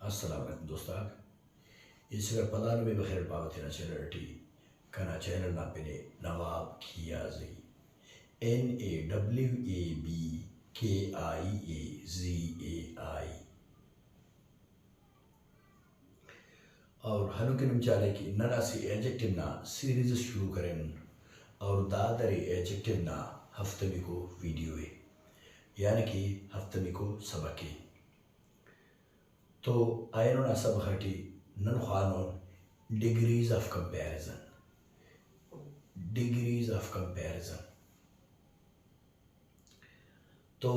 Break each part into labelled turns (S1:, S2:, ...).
S1: अस्सलाम वालेकुम दोस्तों इसगर पदान में बखैर पावती चैनल कना चैनल ना पिने नवाब खियाजी NAWABKIAZAI और हनुकिन चाले की नना सी एडजेक्टिव ना सीरीज शुरू करें और दादरी एडजेक्टिव ना हफ्ते को वीडियो है यानी कि हफ्ते को सबक है तो आयनो ना सब हटी नन खानों डिग्रीज ऑफ कंपैरिजन तो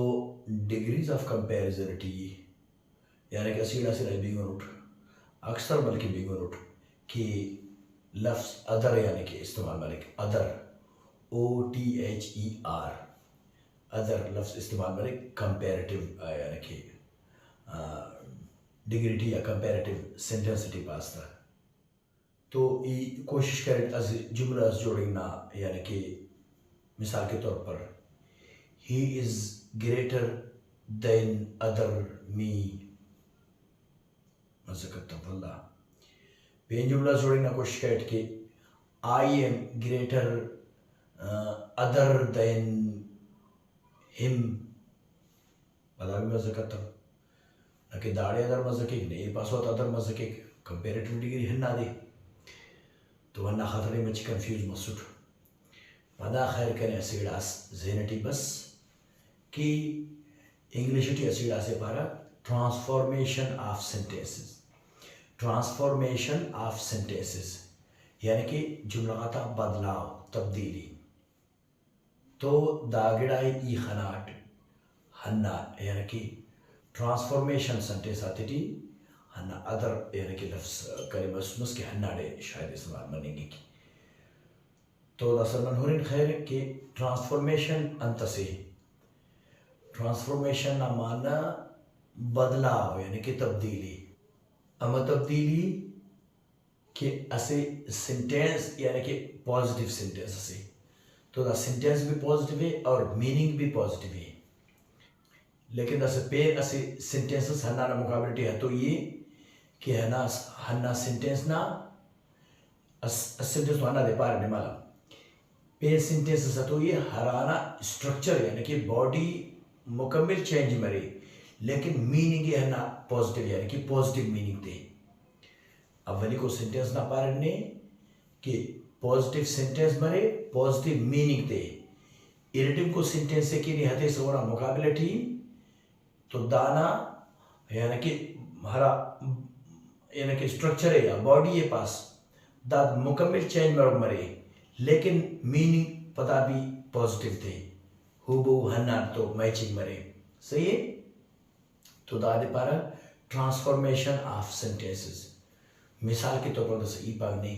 S1: डिग्रीज ऑफ कंपैरिजन टी यानी कि असीड़ा से बिगुन उठ अक्सर बल्कि बिगुन उठ कि लफ्ज़ अदर यानी कि इस्तेमाल मलिक अदर OTHER अदर लफ्ज़ इस्तेमाल मलिक कंपैरेटिव यानी कि डिग्रिटी या कंपैरेटिव सेंटेंसिटी पास्ता तो ये कोशिश करें अज जुमला जोड़ना यानी कि मिसाल के तौर पर ही इज़ ग्रेटर देन अदर मी मज़ा पेन जुमला जोड़ना कोशिश करें कि I am greater other than him बता भी मज़ा करता न कि दाड़े अदर मज़ा के नहीं पास होता अदर मज़ा के कंपेरेटिव डिग्री हिन्ना दे तो वरना खतरे में कंफ्यूज मसूट पदा खैर करें असीड़ास जेनटी बस कि इंग्लिश टी असीड़ा से पारा ट्रांसफॉर्मेशन ऑफ सेंटेंसेस यानी कि जुमला का बदलाव तब्दीली तो दागड़ाई ई खनाट हन्ना यानी कि ट्रांसफॉर्मेशन सेंटेंस आती थी हन्ना अदर यानी कि लफ्ज़ कलिमस के हन्नाडे शायद इस्तेमाल बनेंगे की तो दरअसल मनहूरिन खैर कि ट्रांसफॉर्मेशन अंत से ट्रांसफॉर्मेशन ना माना बदलाव यानी कि तब्दीली अमा तब्दीली के असे सेंटेंस यानी कि पॉजिटिव सेंटेंस से तो द सेंटेंस भी पॉजिटिव है और मीनिंग भी पॉजिटिव है लेकिन दस पेन असे सेंटेंसेस हन्ना ना मुकाबले है तो ये कि है ना हन्ना सेंटेंस ना सेंटेंस हन्ना दे पार नहीं माला पेन सेंटेंसेस तो ये हराना स्ट्रक्चर यानी कि बॉडी मुकम्मल चेंज मरे लेकिन मीनिंग है ना पॉजिटिव यानी कि पॉजिटिव मीनिंग दे अवली को सेंटेंस ना पारने कि पॉजिटिव सेंटेंस मरे पॉजिटिव मीनिंग दे इरिटिव को सेंटेंस से कि नहीं हते सोना मुकाबले ठी तो दाना यानी कि हरा यानी कि स्ट्रक्चर है या बॉडी ये पास दाद मुकम्मल चेंज मरे लेकिन मीनिंग पता भी पॉजिटिव थे हुबू हन्ना तो मैचिंग मरे सही है तो दादे पारा ट्रांसफॉर्मेशन ऑफ सेंटेंसेस मिसाल के तौर पर दस ई पागने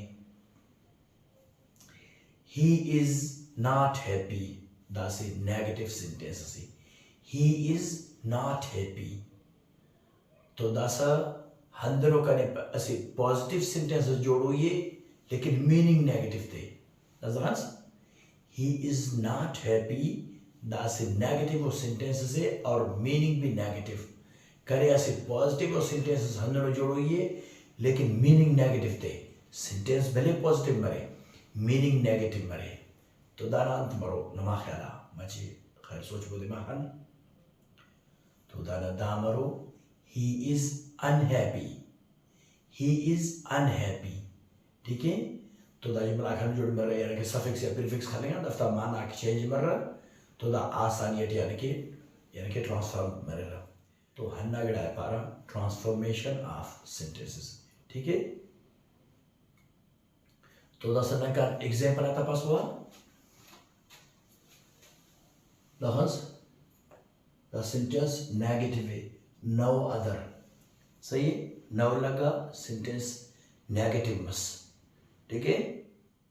S1: ही इज नॉट हैप्पी दासे नेगेटिव सेंटेंस से ही इज नॉट हैप्पी तो दासा हंदरो कने ऐसे पॉजिटिव सेंटेंसेस जोड़ो ये लेकिन मीनिंग नेगेटिव थे नजरान ही इज नॉट हैप्पी दासे नेगेटिव सेंटेंसेस है और मीनिंग भी नेगेटिव करे ऐसे पॉजिटिव सेंटेंसेस हंदरो जोड़ो ये लेकिन मीनिंग नेगेटिव थे सेंटेंस भले पॉजिटिव मरे मीनिंग नेगेटिव मरे तो दाना अंत मरो नमा ख्याला मची खैर सोच बोले माहन तो दाना दामरो ही इज अनहैप्पी ठीक है तो दा जुमला खान जोड़ मर यानी कि सफिक्स या प्रीफिक्स खाने दफ्ता माना की चेंज मर तो दा आसानियत यानी कि ट्रांसफॉर्म मर तो हन्ना गड़ा है पारा ट्रांसफॉर्मेशन ऑफ सेंटेंसेस ठीक है तो दा सना का एग्जांपल आता पास हुआ द सेंटेंस नेगेटिव है नो अदर सही है नो लगा सेंटेंस नेगेटिव मस ठीक है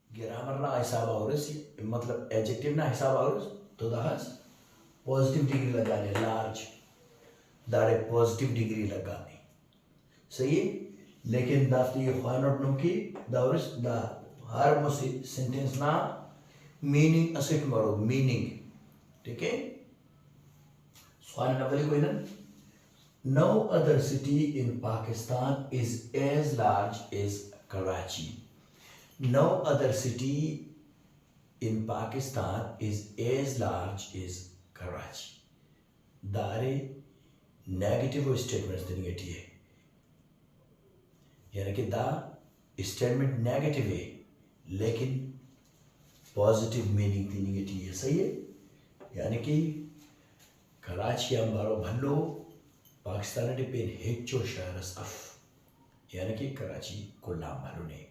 S1: ग्रामर ना हिसाब और मतलब एडजेक्टिव ना हिसाब और तो दहस पॉजिटिव डिग्री लगाने लार्ज दाड़े पॉजिटिव डिग्री लगाने सही है लेकिन दाफ्ती ये ख्वानोट नुम की दावरस दा हर मुसी सेंटेंस ना मीनिंग असिट मरो मीनिंग ठीक है स्वान नवली कोई ना No other city in Pakistan is as large as Karachi. No other city in Pakistan is as large as Karachi. दारे नेगेटिव स्टेटमेंट्स देनी गई है, यानी कि दा स्टेटमेंट नेगेटिव है लेकिन पॉजिटिव मीनिंग देनी गई है। सही है, यानी कि कराची अंबारो भल्लो पाकिस्तान डिपेन हेचो शहरस अफ, यानी कि कराची कुल्लाम भल्लो ने।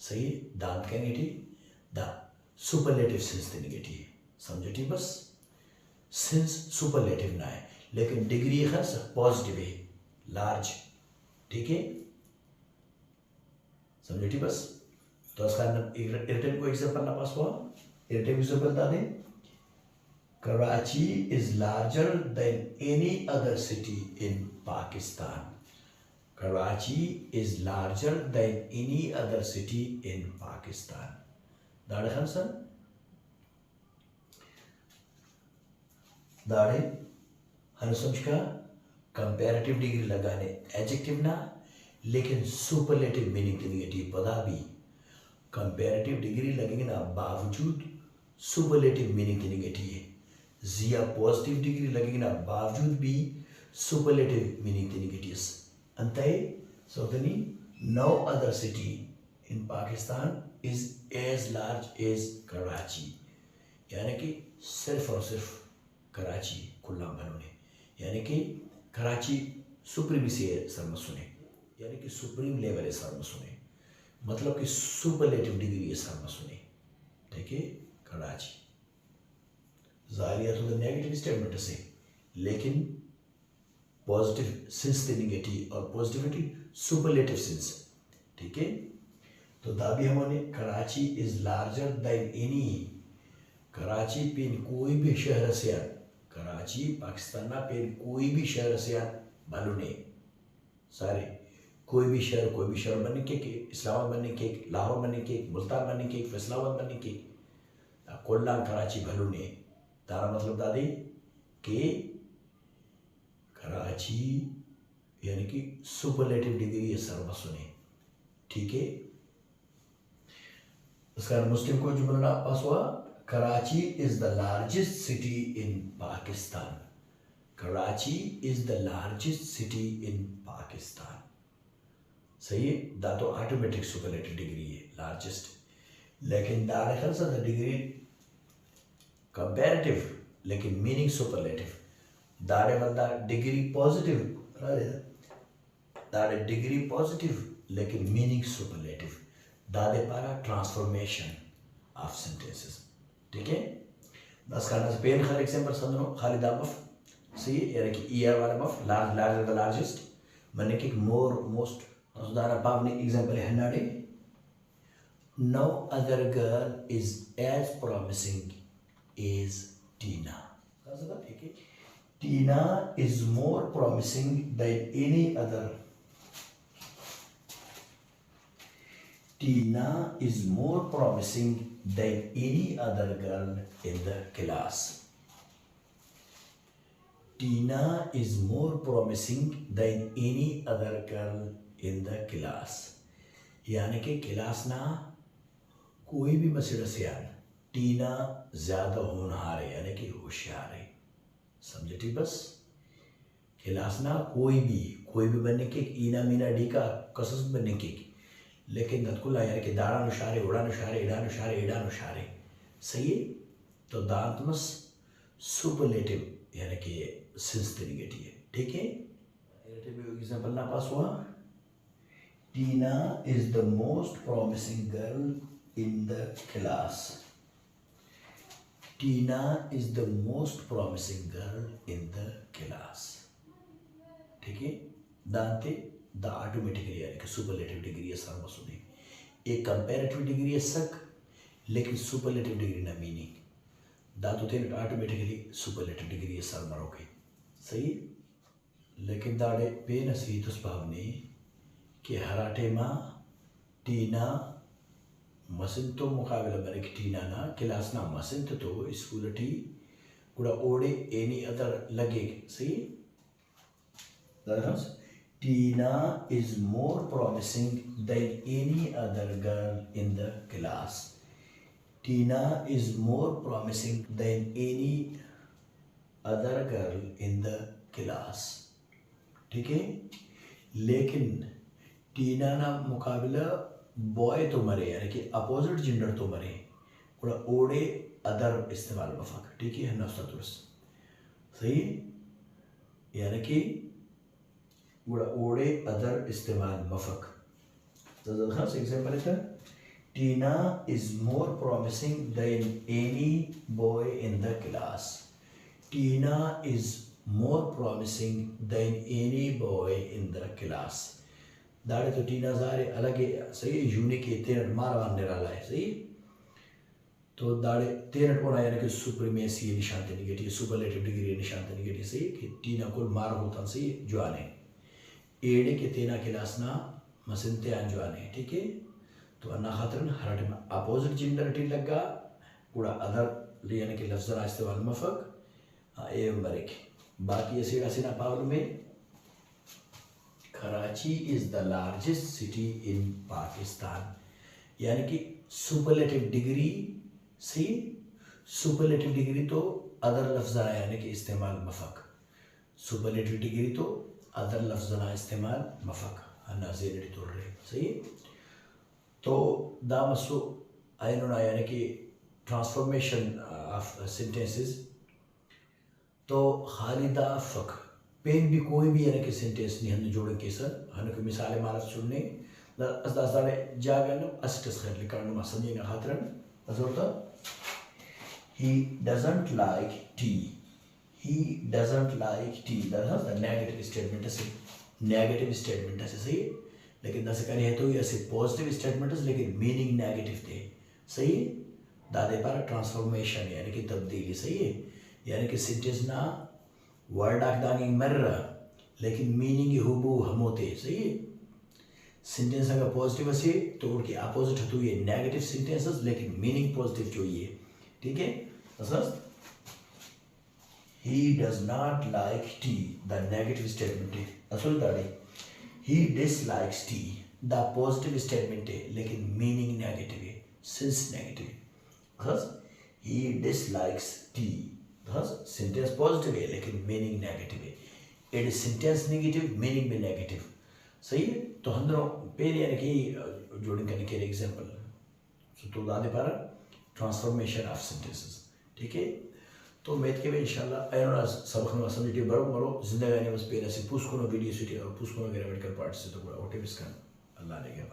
S1: सही है, दांत कहेंगे ठीक द सुपरलेटिव सेंस देनी गई है। समझो ठीक, बस सेंस सुपरलेटिव ना है लेकिन डिग्री खर्च पॉजिटिव है, लार्ज। ठीक है, समझो ठीक बस। तो इसका इरिटेंट को एग्जांपल ना पास हुआ, इरिटेंट एग्जांपल बता दें। Karachi is larger than any other city in Pakistan. Karachi is larger than any other city in Pakistan. दाड़े खान सर दाड़े हन समझ का कंपैरेटिव डिग्री लगाने एडजेक्टिव ना लेकिन सुपरलेटिव मीनिंग देनी है। पता भी कंपैरेटिव डिग्री लगेंगे ना बावजूद सुपरलेटिव मीनिंग देनी है। जिया पॉजिटिव डिग्री लगेगी ना बावजूद भी सुपरलेटिव मीनिंग देनी है। अंतः सोतनी no other city in Pakistan is as large as Karachi, यानी कि सिर्फ और सिर्फ कराची खुला बनोने, यानी कि कराची सुप्रीमेसी है सर मसुने, यानी कि सुप्रीम लेवल है सर मसुने, मतलब कि सुपरलेटिव डिग्री है सर मसुने। ठीक है, कराची जाहिर है तो नेगेटिव स्टेटमेंट से लेकिन पॉजिटिव सेंस देनी नेगेटिव और पॉजिटिविटी सुपरलेटिव सेंस। ठीक है, तो दाबी हमने Karachi is larger than any, Karachi पेन कोई भी शहर से कराची पाकिस्तान ना पेन कोई भी शहर से मालूम सारे कोई भी शहर बनने के इस्लामाबाद बनने के, लाहौर बनने के, मुल्तान बनने के, फैसलाबाद बनने के, कोल्ला कराची भलू ने। तारा मतलब दादी कि कराची यानी कि सुपरलेटिव डिग्री है सर सुने। ठीक है, उसका मुस्लिम को जुमला पास हुआ, Karachi is the largest city in Pakistan. Karachi is the largest city in Pakistan. सही है, दा तो ऑटोमेटिक सुपरलेटिव डिग्री है लार्जेस्ट, लेकिन दाखिल से डिग्री कंपैरेटिव लेकिन मीनिंग सुपरलेटिव। दाड़े बंदा डिग्री पॉजिटिव, दाड़े डिग्री पॉजिटिव लेकिन मीनिंग सुपरलेटिव। दादे पारा ट्रांसफॉर्मेशन ऑफ सेंटेंसेस। ठीक है, बस करना से पेन खाली एग्जांपल समझो, खाली दा मफ सी यानी कि ईआर वाला मफ लार्जर द लार्जेस्ट माने कि मोर मोस्ट। तो दारा पाप ने एग्जांपल है नाडे, no other girl is as promising is Tina. ठीक है, Tina is more promising than any other. Tina is more promising than any other girl in the class. Tina is more promising than any other girl in the class. यानी कि class ना कोई भी मसला से यार टीना ज्यादा होनहार है यानी कि होशियार है। समझे ठीक, बस खिलास ना कोई भी बनने के ईना मीना डी का कसस बनने के, लेकिन नतकुला यानी कि दाड़ा नुशारे उड़ा नुशारे इड़ा नुशारे इड़ा नुशारे। सही है, तो दांतमस सुपरलेटिव यानी कि सेंस देनी है। ठीक है, एग्जांपल ना पास हुआ, Tina is the most promising girl in the class. Tina is the most promising girl in the class. ठीक है, दांते द ऑटोमेटिकली यानी कि सुपरलेटिव डिग्री है सर मसूनी। एक कंपैरेटिव डिग्री है सक लेकिन सुपरलेटिव डिग्री ना मीनिंग दांतों थे ऑटोमेटिकली सुपरलेटिव डिग्री है सर मरोगे। सही, लेकिन दाड़े पे नसी तुस भावने कि हराटे माँ टीना मसिंत तो मुकाबला बने कि टीना ना क्लास ना मसिंत तो स्कूल टी गुड़ा ओडे एनी अदर लगे। सही, Tina is more promising than any other girl in the class. Tina is more promising than any other girl in the class. ठीक है, लेकिन टीना ना मुकाबला बॉय तो मरे यानी कि अपोजिट जेंडर तो मरे और ओडे अदर इस्तेमाल मफक. ठीक है, नफ्सा दुरुस्त सही यानी कि गुड़ा ओडे अदर इस्तेमाल मफक. तो खास एग्जांपल है Tina is more promising than any boy in the class. Tina is more promising than any boy in the class. दाड़े तो टीना ज़ारे अलग है सही, यूनिक है, तेरह मारवान निराला है सही. तो दाड़े तेरह कोना यानी कि सुप्रीमेसी निशान ते निगेटिव, सुपरलेटिव डिग्री निशान ते निगेटिव सही कि टीना को मार होता सही जुआने एड़े के तेना क्लास ना मसनते अंजुआने. ठीक है, तो अन्ना खातर हर टाइम अपोजिट जेंडर टी लगा पूरा अदर यानी कि लफ्ज़ इस्तेमाल मफक ए मरिक. बाकी ऐसे ऐसे ना पावल में Karachi is the largest city in Pakistan यानी कि सुपरलेटिव डिग्री सही. सुपरलेटिव डिग्री तो अदर लफ्ज़ यानी कि इस्तेमाल मफक. सुपरलेटिव डिग्री तो अदर लफ्ज़ इस्तेमाल मफक अन्ना ज़ेनडी तोड़ रहे सही. तो दामसो आयनोना यानी कि ट्रांसफॉर्मेशन ऑफ सेंटेंसेस. तो खालिदा फक पेन भी कोई भी यानी कि सेंटेंस नहीं हमने जोड़े के सर हन को मिसाल मारत सुनने अज़दारे जागन अस्टस खैर लिखने में समझे ना खातरन अज़ोरता he doesn't like tea. He doesn't like tea. That is the negative statement ऐसे negative statement ऐसे सही. लेकिन दस करें है तो ये ऐसे पॉजिटिव स्टेटमेंट है लेकिन मीनिंग नेगेटिव थे सही. दादे पर ट्रांसफॉर्मेशन यानी कि तब्दीली सही है यानी कि सेंटेंस ना वर्ड आखदानी मर्रा लेकिन मीनिंग हुबू हमोते सही है. सेंटेंस अगर पॉजिटिव है तो उनके अपोजिट है तो ये नेगेटिव सेंटेंसेस लेकिन मीनिंग पॉजिटिव चाहिए. ठीक है, he does not like tea the negative statement है असल दाड़ी. he dislikes tea the positive statement है लेकिन मीनिंग नेगेटिव है since negative. he dislikes tea sentence positive है लेकिन मीनिंग नेगेटिव है. इट सेंटेंस नेगेटिव मीनिंग भी नेगेटिव सही है. तो हम दोनों पेन यानी कि जोड़ने करने के लिए एग्जांपल तो दादे पर ट्रांसफॉर्मेशन ऑफ सेंटेंसेस. ठीक है, तो मैथ के भी इंशाल्लाह आयोना सबक में समझिए बरो मरो जिंदगी में बस पेन ऐसे पूछ को वीडियो सिटी और पूछ को मेडिकल पार्ट से तो पूरा ओटे बिस्कन अल्लाह ने क्या